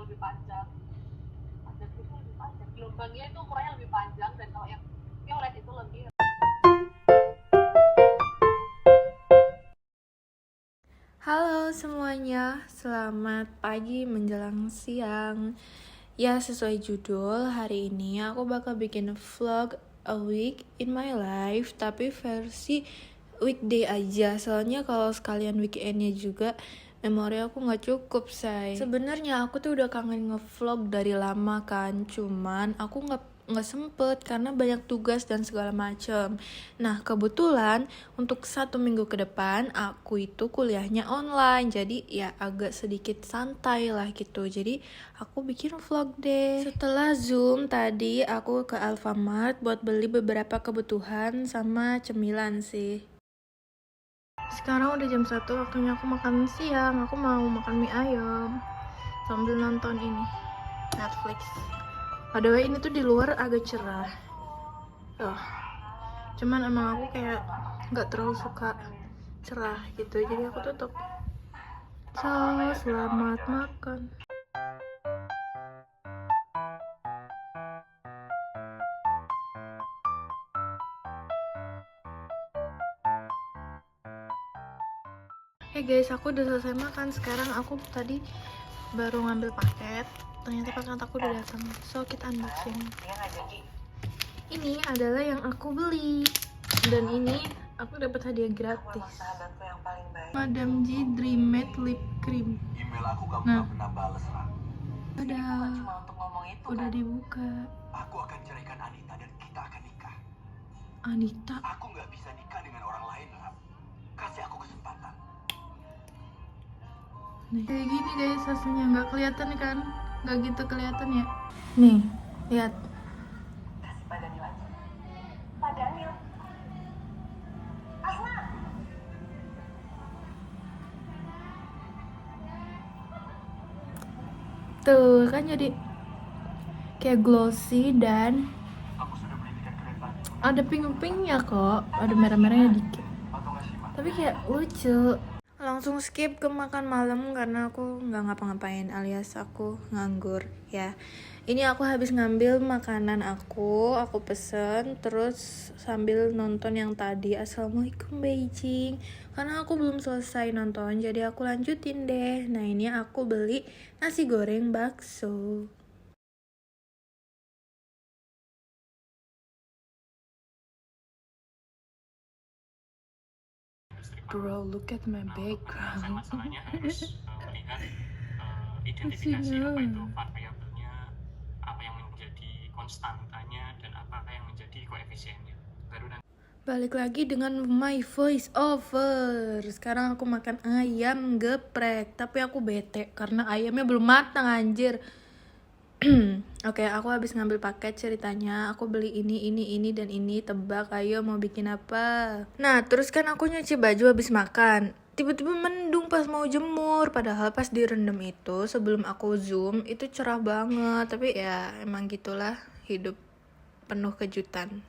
lebih panjang. Panjang itu lebih panjang. Gelombangnya itu ukurannya lebih panjang, dan kalau yang violet itu lebih. Halo semuanya, selamat pagi menjelang siang. Ya, sesuai judul, hari ini aku bakal bikin vlog a week in my life, tapi versi weekday aja. Soalnya kalau sekalian weekendnya juga, memori aku nggak cukup, say. Sebenarnya aku tuh udah kangen ngevlog dari lama kan, cuman aku nggak sempet karena banyak tugas dan segala macem. Nah, kebetulan untuk 1 minggu ke depan aku itu kuliahnya online, jadi ya agak sedikit santai lah gitu. Jadi aku bikin vlog deh. Setelah Zoom tadi aku ke Alfamart buat beli beberapa kebutuhan sama cemilan sih. Sekarang udah jam 1, waktunya aku makan siang. Aku mau makan mie ayam sambil nonton ini Netflix. By the way, ini tuh di luar agak cerah. Cuman emang aku kayak nggak terlalu suka cerah gitu, jadi aku tutup. So, selamat makan. Hey guys, aku udah selesai makan. Sekarang aku tadi baru ngambil paket. Ternyata paket aku udah datang. So, kita unboxing. Ini adalah yang aku beli. Dan ini aku dapat hadiah gratis. Madam G Dream Matte Lip Cream. Nah, ada. Udah dibuka. Aku akan ceraikan Anita dan kita akan nikah. Anita. Aku nggak bisa nikah dengan orang lain, Ram. Kasih aku kesempatan. Nih, kayak gini guys hasilnya, nggak kelihatan kan? Nggak gitu kelihatan ya. Nih, lihat. Kasih Pak Daniel aja. Pak Daniel. Asma. Tuh kan jadi kayak glossy dan Aku sudah beli tiket kereta. ada pink-pinknya kok, ada merah-merahnya dikit. Atau nggak sih, Mak? Tapi kayak lucu. Langsung skip ke makan malam karena aku nggak ngapa-ngapain, alias aku nganggur ya. Ini aku habis ngambil makanan aku pesen terus sambil nonton yang tadi. Assalamualaikum Beijing. Karena aku belum selesai nonton, jadi aku lanjutin deh. Nah, ini aku beli nasi goreng bakso. Bro, look at my background. Masalahnya harus melihat identifikasi apa itu variabelnya, apa yang menjadi konstantanya, dan apa yang menjadi koefisiennya. Baru nanti Balik lagi dengan my voice over. Sekarang aku makan ayam geprek, tapi aku bete karena ayamnya belum matang anjir. Oke, aku habis ngambil paket ceritanya. Aku beli ini dan ini. Tebak, ayo mau bikin apa? Nah, terus kan aku nyuci baju habis makan. Tiba-tiba mendung pas mau jemur. Padahal pas direndam itu sebelum aku zoom itu cerah banget. Tapi ya emang gitulah hidup penuh kejutan.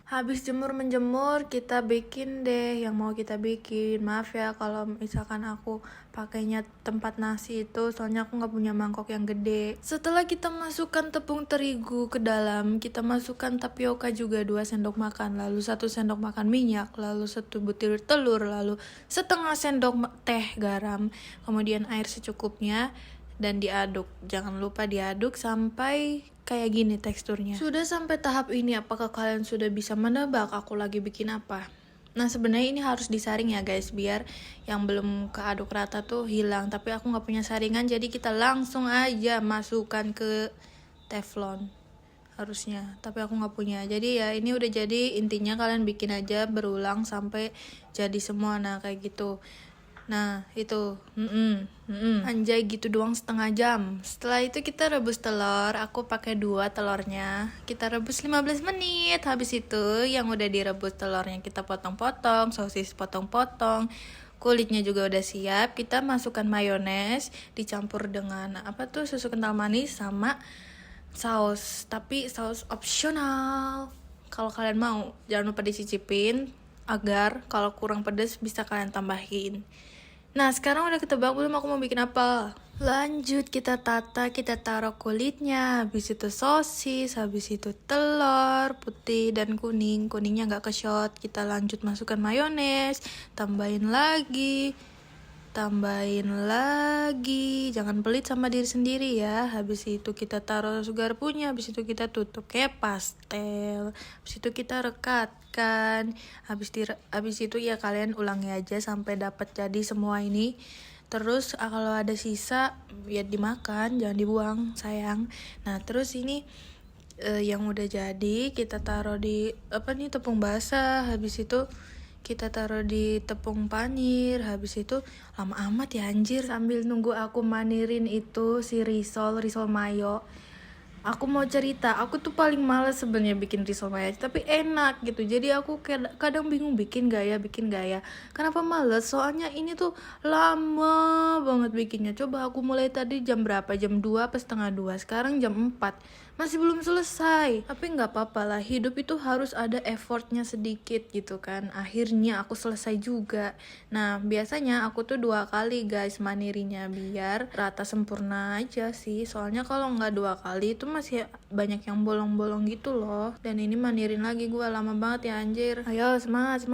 Habis menjemur, kita bikin deh yang mau kita bikin. Maaf ya kalau misalkan aku pakainya tempat nasi itu, soalnya aku nggak punya mangkok yang gede. Setelah kita masukkan tepung terigu ke dalam, kita masukkan tapioka juga 2 sendok makan, lalu 1 sendok makan minyak, lalu 1 butir telur, lalu setengah sendok teh garam, kemudian air secukupnya, dan diaduk. Jangan lupa diaduk sampai kayak gini teksturnya. Sudah sampai tahap ini, apakah kalian sudah bisa menebak aku lagi bikin apa? Nah, sebenarnya ini harus disaring ya guys, biar yang belum keaduk rata tuh hilang. Tapi aku nggak punya saringan, jadi kita langsung aja masukkan ke teflon harusnya. Tapi aku nggak punya. Jadi ya ini udah jadi, intinya kalian bikin aja berulang sampai jadi semua. Nah kayak gitu. Nah itu anjay gitu doang setengah jam. Setelah itu kita rebus telur. Aku pakai 2 telurnya. Kita rebus 15 menit. Habis itu yang udah direbus telurnya kita potong-potong, sosis potong-potong, kulitnya juga udah siap. Kita masukkan mayones dicampur dengan susu kental manis sama saus. Tapi saus opsional. Kalau kalian mau, jangan lupa dicicipin agar kalau kurang pedas bisa kalian tambahin. Nah, sekarang udah ketebak belum aku mau bikin apa? Lanjut kita tata, kita taruh kulitnya, habis itu sosis, habis itu telur putih dan kuning, kuningnya nggak ke shot. Kita lanjut masukkan mayones, tambahin lagi, jangan pelit sama diri sendiri ya. Habis itu kita taruh sugar punya, habis itu kita tutup kayak pastel, habis itu kita rekatkan, habis itu ya kalian ulangi aja sampai dapat jadi semua ini. Terus kalau ada sisa ya dimakan, jangan dibuang sayang. Nah terus ini yang udah jadi kita taruh di tepung basah, habis itu kita taruh di tepung panir, habis itu lama amat ya anjir. Sambil nunggu aku manirin itu si risol mayo, aku mau cerita, aku tuh paling males sebenarnya bikin risol mayo, tapi enak gitu. Jadi aku kadang bingung bikin gak ya. Kenapa males? Soalnya ini tuh lama banget bikinnya. Coba aku mulai tadi jam berapa? Jam 2 pas setengah 2. Sekarang jam 4. Masih belum selesai. Tapi nggak apa-apa lah, hidup itu harus ada effortnya sedikit gitu kan. Akhirnya aku selesai juga. Nah biasanya aku tuh 2 kali guys manirinya, biar rata sempurna aja sih. Soalnya kalau nggak 2 kali itu masih banyak yang bolong-bolong gitu loh. Dan ini manirin lagi gue lama banget ya anjir. Ayo semangat.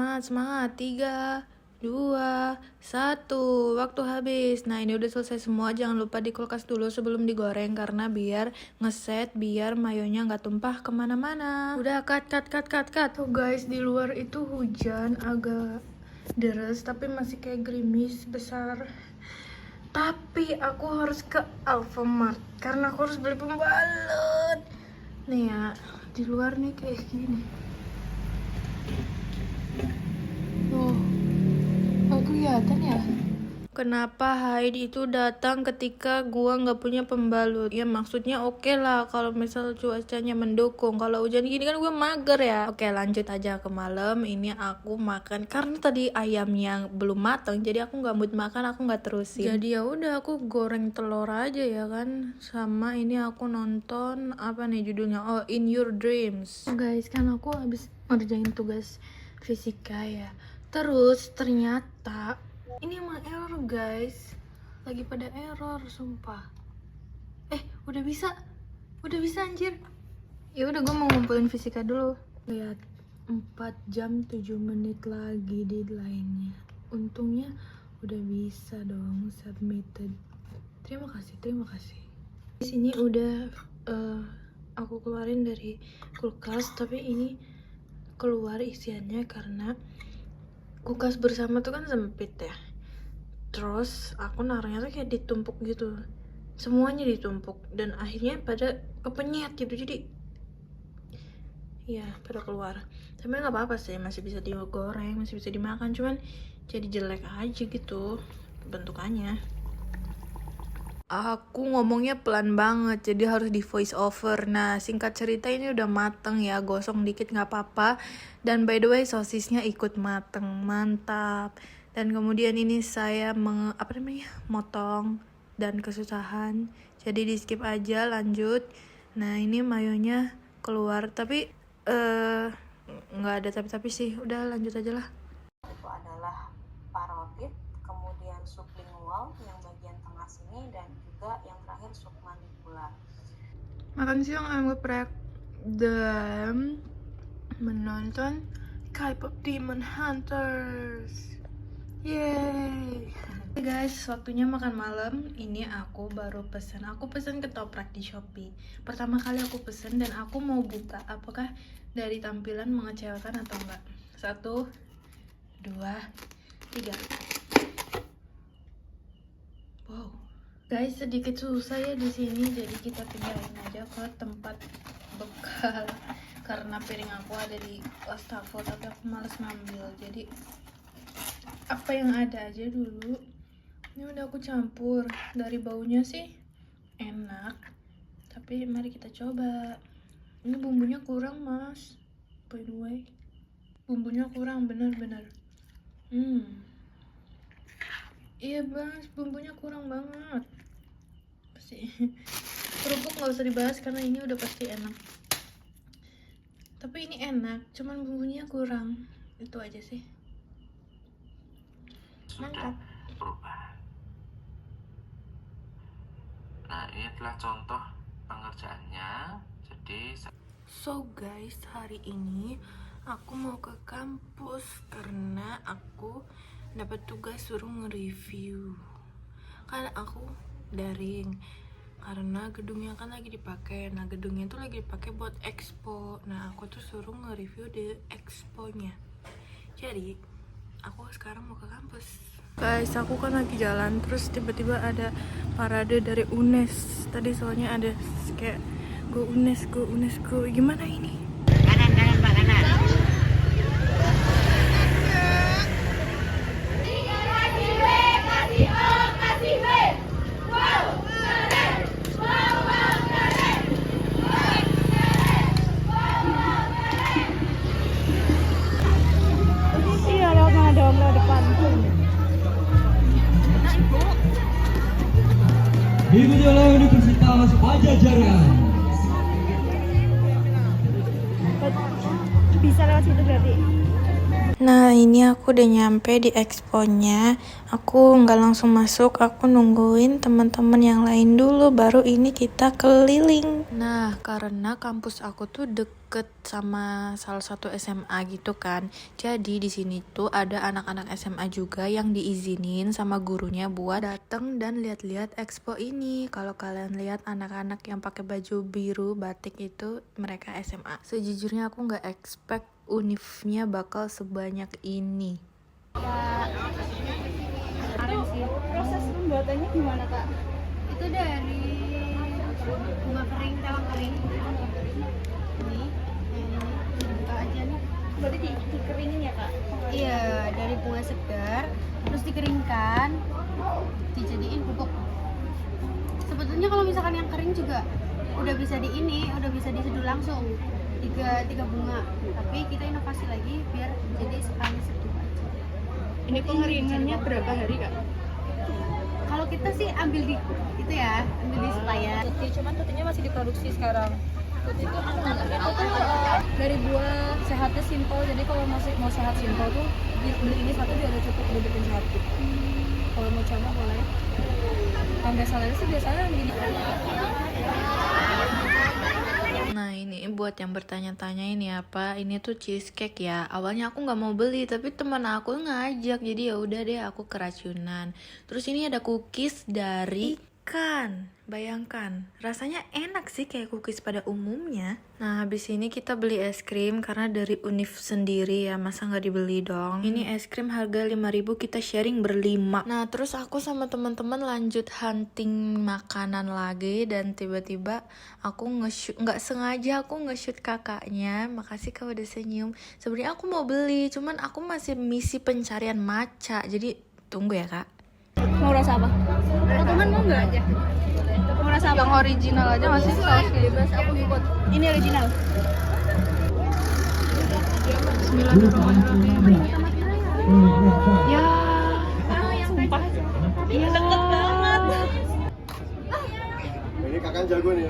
3, 2, 1, waktu habis. Nah ini udah selesai semua. Jangan lupa di kulkas dulu sebelum digoreng, karena biar ngeset, biar mayonya nggak tumpah kemana-mana. Udah cut. Tuh guys, di luar itu hujan agak deres, tapi masih kayak gerimis besar. Tapi aku harus ke Alfamart karena aku harus beli pembalut. Nih ya, di luar nih kayak gini. Tuh. Oh kelihatan ya. Kenapa Heidi itu datang ketika gua nggak punya pembalut? Ya maksudnya oke lah kalau misal cuacanya mendukung. Kalau hujan gini kan gua mager ya. Oke lanjut aja ke malam. Ini aku makan karena tadi ayamnya belum matang, jadi aku nggak mood makan, aku nggak terusin. Jadi ya udah aku goreng telur aja ya kan. Sama ini aku nonton apa nih judulnya? Oh In Your Dreams. Oh, guys kan aku habis ngerjain tugas fisika ya. Terus ternyata ini emang error guys, lagi pada error sumpah. Udah bisa anjir. Ya udah gue mau ngumpulin fisika dulu. Lihat 4 jam 7 menit lagi deadline-nya. Untungnya udah bisa dong submitted. Terima kasih. Di sini udah aku keluarin dari kulkas, tapi ini keluar isiannya karena kulkas bersama tuh kan sempit ya. Terus aku naruhnya tuh kayak ditumpuk gitu, semuanya ditumpuk, dan akhirnya pada kepenyet gitu, jadi ya pada keluar. Tapi nggak apa-apa sih, masih bisa digoreng, masih bisa dimakan, cuman jadi jelek aja gitu bentukannya. Aku ngomongnya pelan banget, jadi harus di voice over. Nah singkat cerita ini udah mateng ya, gosong dikit nggak apa-apa. Dan by the way sosisnya ikut mateng, mantap. Dan kemudian ini saya motong dan kesusahan, jadi di skip aja, lanjut. Nah ini mayonya keluar, tapi nggak ada tapi sih, udah lanjut aja lah. Itu adalah parotit, kemudian sublingual yang bagian tengah sini, dan juga yang terakhir submandibular. Makan siang ayam geprek dan menonton K-pop Demon Hunters. Yeay. Oke guys, waktunya makan malam. Ini aku baru pesan. Aku pesan ketoprak di Shopee. Pertama kali aku pesan dan aku mau buka. Apakah dari tampilan mengecewakan atau enggak? 1, 2, 3. Wow. Guys, sedikit susah ya di sini, jadi kita pindahin aja ke tempat bekal. Karena piring aku ada di wastafel, tapi aku males ngambil. Jadi apa yang ada aja dulu. Ini udah aku campur. Dari baunya sih enak, tapi mari kita coba. Ini bumbunya kurang mas, by the way. Bumbunya kurang bener-bener. Iya mas, bumbunya kurang banget pasti. Kerupuk gak usah dibahas karena ini udah pasti enak. Tapi ini enak, cuman bumbunya kurang. Itu aja sih. Mantap. Berubah. adalah contoh pengerjaannya. Jadi So guys, hari ini aku mau ke kampus karena aku dapat tugas suruh nge-review. Kan aku daring karena gedungnya kan lagi dipakai. Nah, gedungnya itu lagi dipakai buat expo. Nah, aku tuh suruh nge-review di exponya. Jadi, aku sekarang mau ke kampus. Guys, aku kan lagi jalan terus tiba-tiba ada parade dari UNES. Tadi soalnya ada kayak go UNES, go UNES, go. Gimana ini? Kanan Pak, kanan. Iya, lewat mana dong, lewat depan. Diikuti Universitas Pajajaran. Bisa lewat situ berarti. Nah, ini aku udah nyampe di exponya. Aku nggak langsung masuk, aku nungguin teman-teman yang lain dulu, baru ini kita keliling. Nah, karena kampus aku tuh deket sama salah satu SMA gitu kan. Jadi di sini tuh ada anak-anak SMA juga yang diizinin sama gurunya buat dateng dan lihat-lihat expo ini. Kalau kalian lihat anak-anak yang pakai baju biru batik itu mereka SMA. Sejujurnya aku nggak expect unifnya bakal sebanyak ini. Proses pembuatannya gimana Kak? Itu dari bunga kering, tawang kering. Ini buka aja nih. Berarti dikeringin ya Kak? Iya, dari bunga segar, terus dikeringkan, dijadiin bubuk. Sebetulnya kalau misalkan yang kering juga udah bisa udah bisa diseduh langsung tiga bunga. Tapi kita inovasi lagi biar jadi sekali seduh aja. Ini pengeringannya berapa hari Kak? Kalau kita sih ambil di supplier. Cuman putihnya masih diproduksi sekarang. Putih itu dari buah sehatnya simpel. Jadi kalau mau sehat simpel tuh beli ini satu dia udah cukup dibikin satu. Kalau mau coba boleh. Kalau nggak salah sih biasanya gini. Nah, ini buat yang bertanya-tanya ini apa? Ini tuh cheesecake ya. Awalnya aku nggak mau beli, tapi teman aku ngajak. Jadi ya udah deh, aku keracunan. Terus ini ada cookies dari ikan. Bayangkan, rasanya enak sih kayak cookies pada umumnya. Nah, habis ini kita beli es krim karena dari Unif sendiri ya, masa nggak dibeli dong. Ini es krim harga 5.000, kita sharing berlima. Nah, terus aku sama teman-teman lanjut hunting makanan lagi dan tiba-tiba aku nggak sengaja aku nge-shoot kakaknya. Makasih kau udah senyum. Sebenarnya aku mau beli, cuman aku masih misi pencarian matcha. Jadi tunggu ya kak. Mau rasa apa? Teman mau nggak aja? Mau rasa apa? Yang original aja masih saus Bebas, aku ikut. Ini original. Ya, Sumpah. ya. Deket banget. Ini kakak jago nih,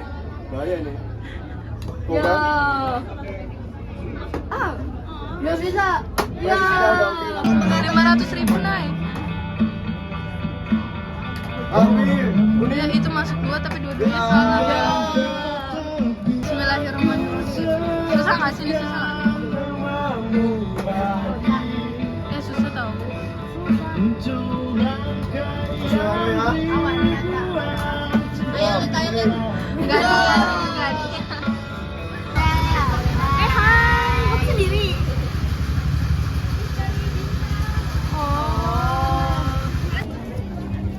bahaya nih. Ya. Nggak bisa. Ya. 500.000 naik. Ya, itu masuk 2 tapi dua-duanya salah ya. Bismillahirrahmanirrahim. Susah nggak sih ini susah? Ya susah tau. Ayo lihat. Enggak lihat. Hai, aku sendiri.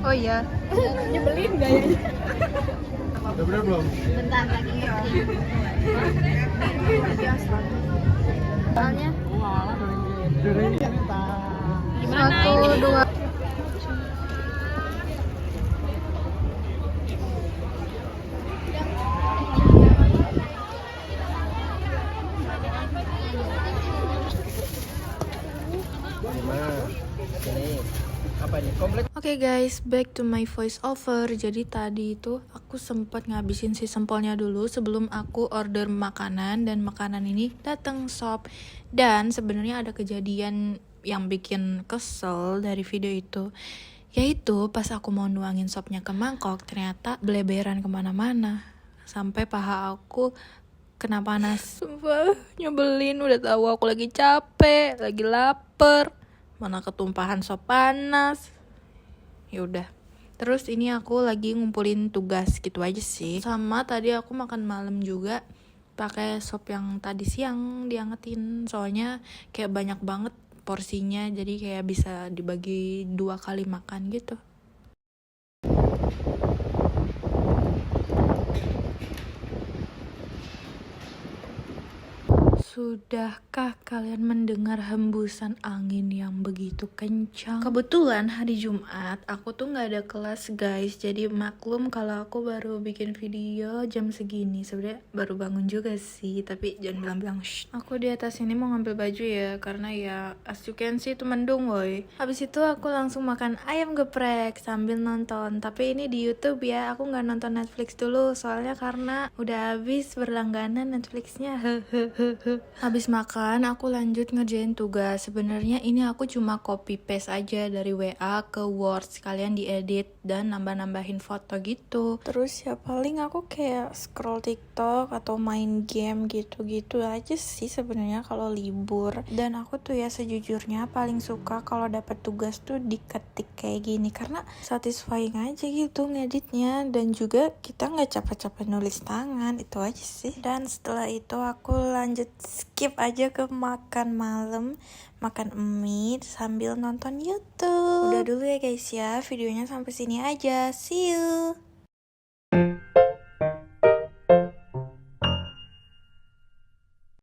Oh iya. Nyebelin gayanya. Udah bener belum? Bentar lagi. Soalnya gimana 1, 2. Oke guys, back to my voice over. Jadi tadi itu aku sempat ngabisin si sempolnya dulu sebelum aku order makanan, dan makanan ini datang sop. Dan sebenarnya ada kejadian yang bikin kesel dari video itu. Yaitu pas aku mau nuangin sopnya ke mangkok, ternyata beleberan kemana-mana. Sampai paha aku kena panas. Sumpah, nyebelin. Udah tahu aku lagi capek, lagi lapar, mana ketumpahan sop panas. Yaudah. Terus ini aku lagi ngumpulin tugas gitu aja sih. Sama tadi aku makan malam juga pakai sop yang tadi siang diangetin. Soalnya kayak banyak banget porsinya, jadi kayak bisa dibagi 2 kali makan gitu. Sudahkah kalian mendengar hembusan angin yang begitu kencang? Kebetulan hari Jumat aku tuh gak ada kelas guys, jadi maklum kalau aku baru bikin video jam segini. Sebenarnya baru bangun juga sih, tapi jangan bilang shh. Aku di atas ini mau ngambil baju ya, karena ya as you can see itu mendung woy. Habis itu aku langsung makan ayam geprek sambil nonton, tapi ini di YouTube ya, aku gak nonton Netflix dulu soalnya karena udah habis berlangganan Netflixnya. Habis makan aku lanjut ngerjain tugas. Sebenarnya ini aku cuma copy paste aja dari WA ke Word, sekalian diedit dan nambah-nambahin foto gitu. Terus ya paling aku kayak scroll TikTok atau main game gitu-gitu aja sih sebenarnya kalau libur. Dan aku tuh ya sejujurnya paling suka kalau dapat tugas tuh diketik kayak gini, karena satisfying aja gitu ngeditnya, dan juga kita nggak capek-capek nulis tangan. Itu aja sih. Dan setelah itu aku lanjut skip aja ke makan malam, makan mie sambil nonton YouTube. Udah dulu ya guys ya, videonya sampai sini aja. See you.